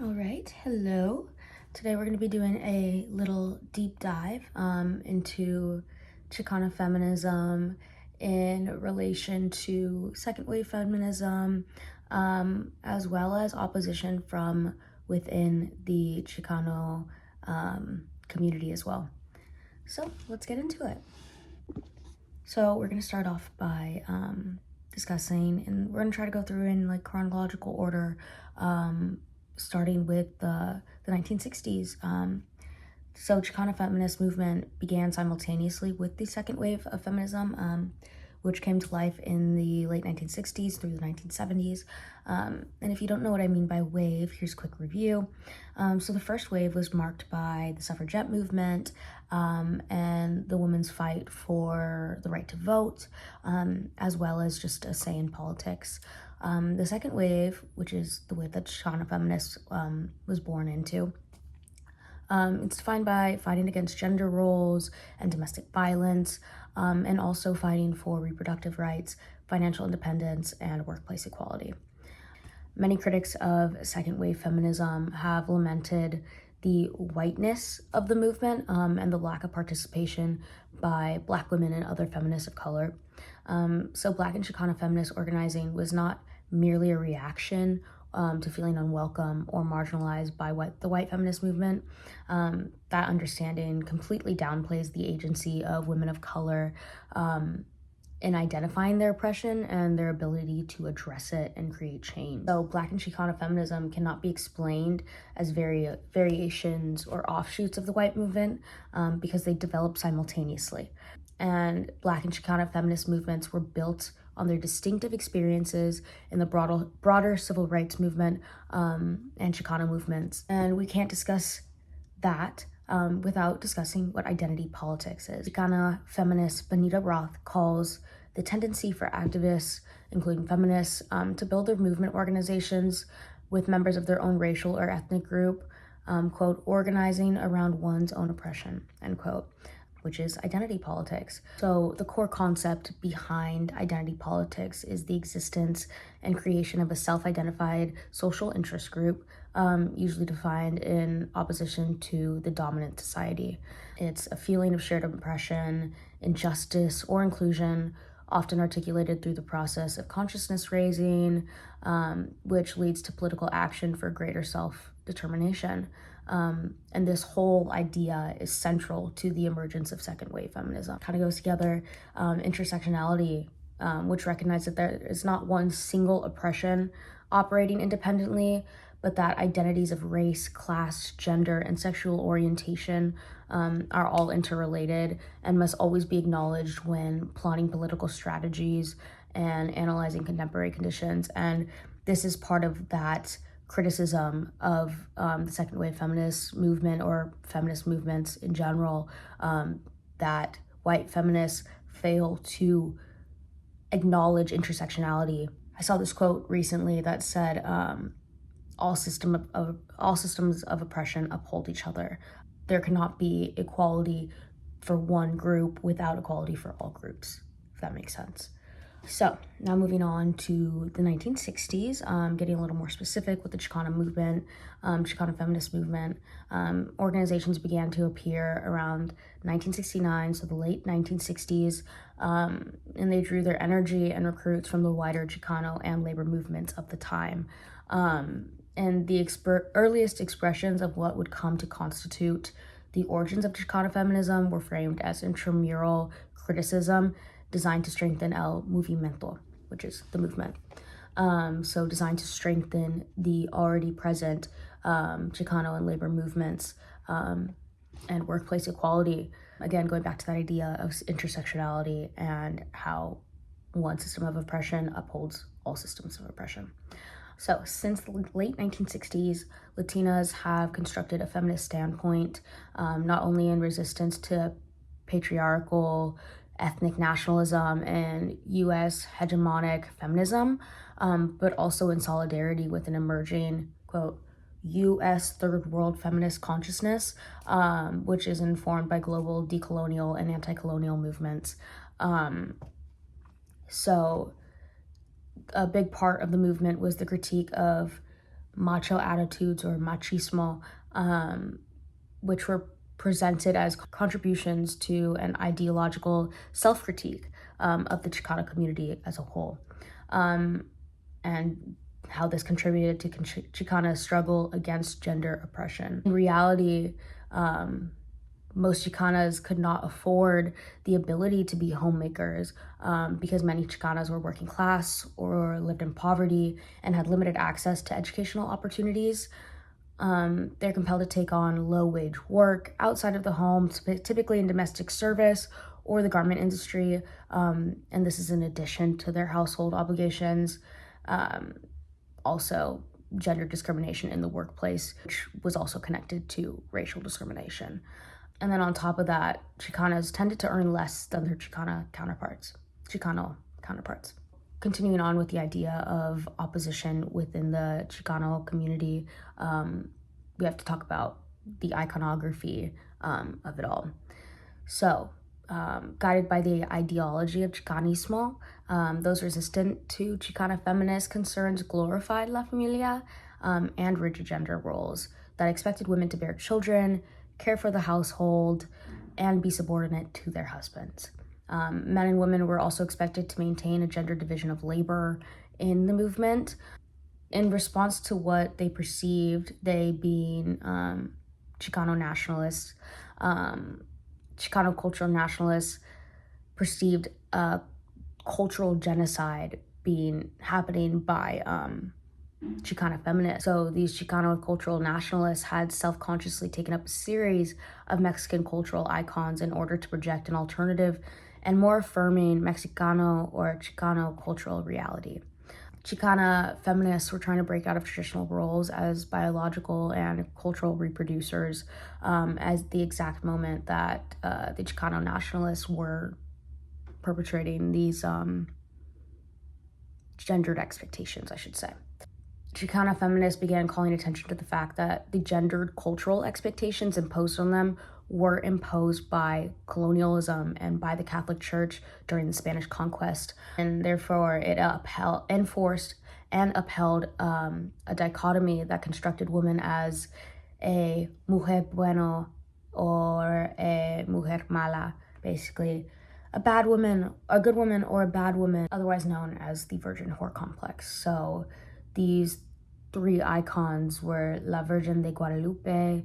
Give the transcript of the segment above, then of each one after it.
All right, hello. Today we're going to be doing a little deep dive into Chicana feminism in relation to second wave feminism, as well as opposition from within the Chicano community as well. So let's get into it. So we're going to start off by discussing, and we're going to try to go through in like chronological order, starting with the 1960s. So Chicana feminist movement began simultaneously with the second wave of feminism, which came to life in the late 1960s through the 1970s. And if you don't know what I mean by wave, here's a quick review. So the first wave was marked by the suffragette movement and the women's fight for the right to vote, as well as just a say in politics. The second wave, which is the wave that Chicana feminists was born into, it's defined by fighting against gender roles and domestic violence, and also fighting for reproductive rights, financial independence, and workplace equality. Many critics of second wave feminism have lamented the whiteness of the movement and the lack of participation by Black women and other feminists of color. So Black and Chicana feminist organizing was not merely a reaction to feeling unwelcome or marginalized by the white feminist movement. That understanding completely downplays the agency of women of color in identifying their oppression and their ability to address it and create change. So Black and Chicana feminism cannot be explained as variations or offshoots of the white movement because they develop simultaneously. And Black and Chicana feminist movements were built on their distinctive experiences in the broader civil rights movement and Chicana movements. And we can't discuss that without discussing what identity politics is. Chicana feminist Benita Roth calls the tendency for activists, including feminists, to build their movement organizations with members of their own racial or ethnic group, quote, organizing around one's own oppression, end quote, which is identity politics. So the core concept behind identity politics is the existence and creation of a self-identified social interest group, usually defined in opposition to the dominant society. It's a feeling of shared oppression, injustice, or inclusion, often articulated through the process of consciousness raising, which leads to political action for greater self-determination. And this whole idea is central to the emergence of second wave feminism. Kind of goes together, intersectionality, which recognizes that there is not one single oppression operating independently, but that identities of race, class, gender, and sexual orientation are all interrelated and must always be acknowledged when plotting political strategies and analyzing contemporary conditions. And this is part of that criticism of the second wave feminist movement or feminist movements in general, that white feminists fail to acknowledge intersectionality. I saw this quote recently that said, all systems of oppression uphold each other. There cannot be equality for one group without equality for all groups, if that makes sense. So now moving on to the 1960s, getting a little more specific with the Chicana movement, Chicana feminist movement. Organizations began to appear around 1969, so the late 1960s, and they drew their energy and recruits from the wider Chicano and labor movements of the time. And the earliest expressions of what would come to constitute the origins of Chicana feminism were framed as intramural criticism designed to strengthen el movimiento, which is the movement. So designed to strengthen the already present Chicano and labor movements and workplace equality. Again, going back to that idea of intersectionality and how one system of oppression upholds all systems of oppression. So since the late 1960s, Latinas have constructed a feminist standpoint, not only in resistance to patriarchal ethnic nationalism and U.S. hegemonic feminism, but also in solidarity with an emerging, quote, U.S. third world feminist consciousness, which is informed by global decolonial and anti-colonial movements. So a big part of the movement was the critique of macho attitudes or machismo, which were presented as contributions to an ideological self-critique of the Chicana community as a whole, and how this contributed to Chicana's struggle against gender oppression. In reality, most Chicanas could not afford the ability to be homemakers because many Chicanas were working class or lived in poverty and had limited access to educational opportunities. They're compelled to take on low-wage work outside of the home, typically in domestic service or the garment industry, and this is in addition to their household obligations. Also, gender discrimination in the workplace, which was also connected to racial discrimination. And then on top of that, Chicanas tended to earn less than their Chicano counterparts. Continuing on with the idea of opposition within the Chicano community, we have to talk about the iconography of it all. So, guided by the ideology of Chicanismo, those resistant to Chicana feminist concerns glorified La Familia and rigid gender roles that expected women to bear children, care for the household, and be subordinate to their husbands. Men and women were also expected to maintain a gender division of labor in the movement. In response to what they perceived, they being Chicano nationalists, Chicano cultural nationalists perceived a cultural genocide happening by Chicana feminists. So these Chicano cultural nationalists had self-consciously taken up a series of Mexican cultural icons in order to project an alternative and more affirming Mexicano or Chicano cultural reality. Chicana feminists were trying to break out of traditional roles as biological and cultural reproducers as the exact moment that the Chicano nationalists were perpetrating these gendered expectations, I should say. Chicana feminists began calling attention to the fact that the gendered cultural expectations imposed on them were imposed by colonialism and by the Catholic Church during the Spanish conquest, and therefore it enforced and upheld a dichotomy that constructed women as a mujer bueno or a mujer mala, basically a bad woman, a good woman, or a bad woman, otherwise known as the virgin whore complex. So these three icons were La Virgen de Guadalupe,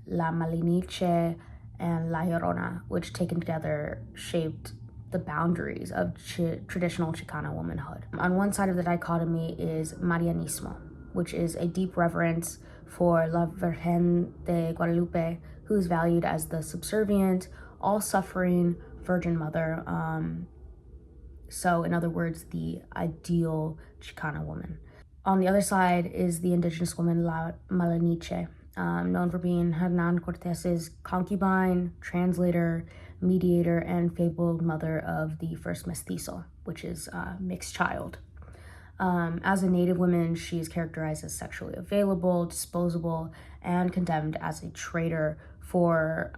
La Maliniche, and La Llorona, which taken together shaped the boundaries of traditional Chicana womanhood. On one side of the dichotomy is Marianismo, which is a deep reverence for La Virgen de Guadalupe, who is valued as the subservient, all-suffering Virgin Mother. So, in other words, the ideal Chicana woman. On the other side is the indigenous woman La Maliniche, known for being Hernan Cortes's concubine, translator, mediator, and fabled mother of the first mestizo, which is a mixed child. As a Native woman, she is characterized as sexually available, disposable, and condemned as a traitor for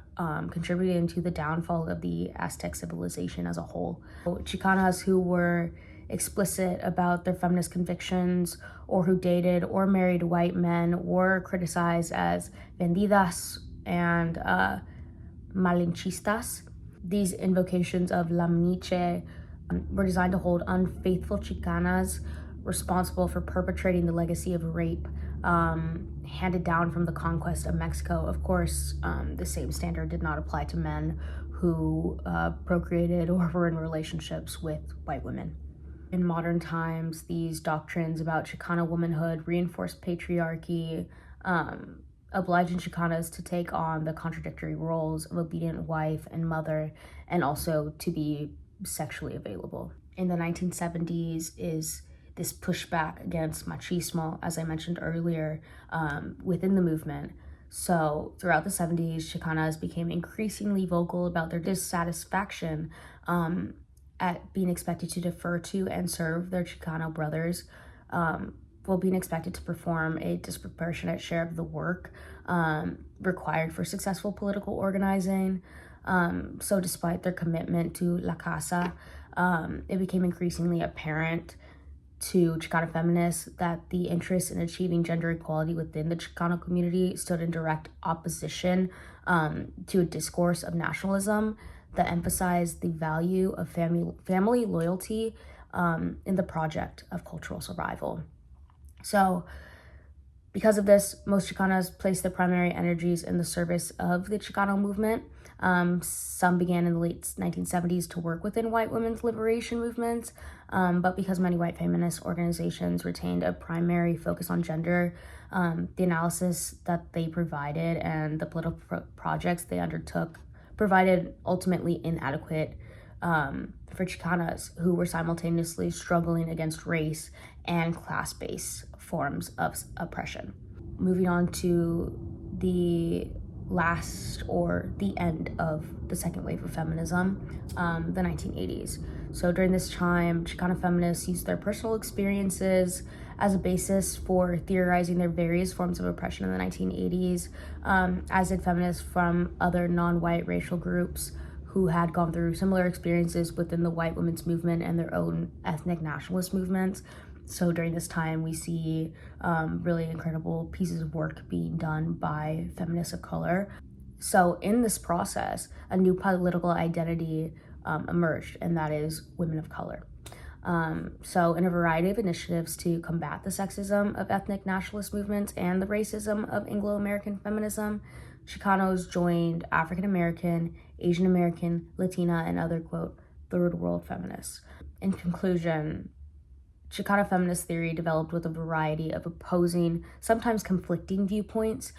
contributing to the downfall of the Aztec civilization as a whole. Chicanas who were explicit about their feminist convictions or who dated or married white men were criticized as vendidas and malinchistas. These invocations of La Mniche were designed to hold unfaithful Chicanas responsible for perpetrating the legacy of rape handed down from the conquest of Mexico. Of course, the same standard did not apply to men who procreated or were in relationships with white women. In modern times, these doctrines about Chicana womanhood reinforced patriarchy, obliging Chicanas to take on the contradictory roles of obedient wife and mother, and also to be sexually available. In the 1970s is this pushback against machismo, as I mentioned earlier, within the movement. So throughout the 70s, Chicanas became increasingly vocal about their dissatisfaction at being expected to defer to and serve their Chicano brothers, while being expected to perform a disproportionate share of the work required for successful political organizing. So despite their commitment to La Casa, it became increasingly apparent to Chicana feminists that the interest in achieving gender equality within the Chicano community stood in direct opposition to a discourse of nationalism that emphasized the value of family loyalty in the project of cultural survival. So because of this, most Chicanas placed their primary energies in the service of the Chicano movement. Some began in the late 1970s to work within white women's liberation movements, but because many white feminist organizations retained a primary focus on gender, the analysis that they provided and the political projects they undertook provided ultimately inadequate for Chicanas who were simultaneously struggling against race and class-based forms of oppression. Moving on to the last or the end of the second wave of feminism, the 1980s. So during this time, Chicana feminists used their personal experiences as a basis for theorizing their various forms of oppression in the 1980s, as did feminists from other non-white racial groups who had gone through similar experiences within the white women's movement and their own ethnic nationalist movements. So during this time, we see really incredible pieces of work being done by feminists of color. So in this process, a new political identity emerged, and that is women of color. So in a variety of initiatives to combat the sexism of ethnic nationalist movements and the racism of Anglo-American feminism, Chicanos joined African American, Asian American, Latina, and other, quote, third world feminists. In conclusion, Chicana feminist theory developed with a variety of opposing, sometimes conflicting viewpoints.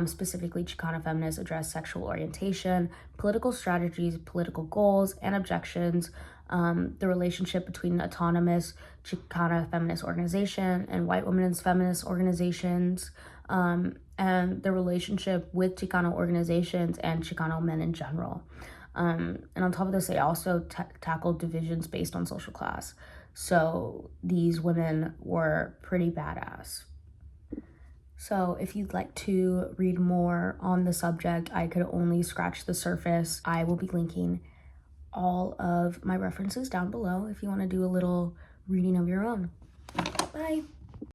Specifically, Chicana feminists address sexual orientation, political strategies, political goals, and objections, the relationship between autonomous Chicana feminist organization and white women's feminist organizations, and the relationship with Chicano organizations and Chicano men in general. And on top of this, they also tackled divisions based on social class. So these women were pretty badass. So if you'd like to read more on the subject, I could only scratch the surface. I will be linking all of my references down below if you want to do a little reading of your own. Bye.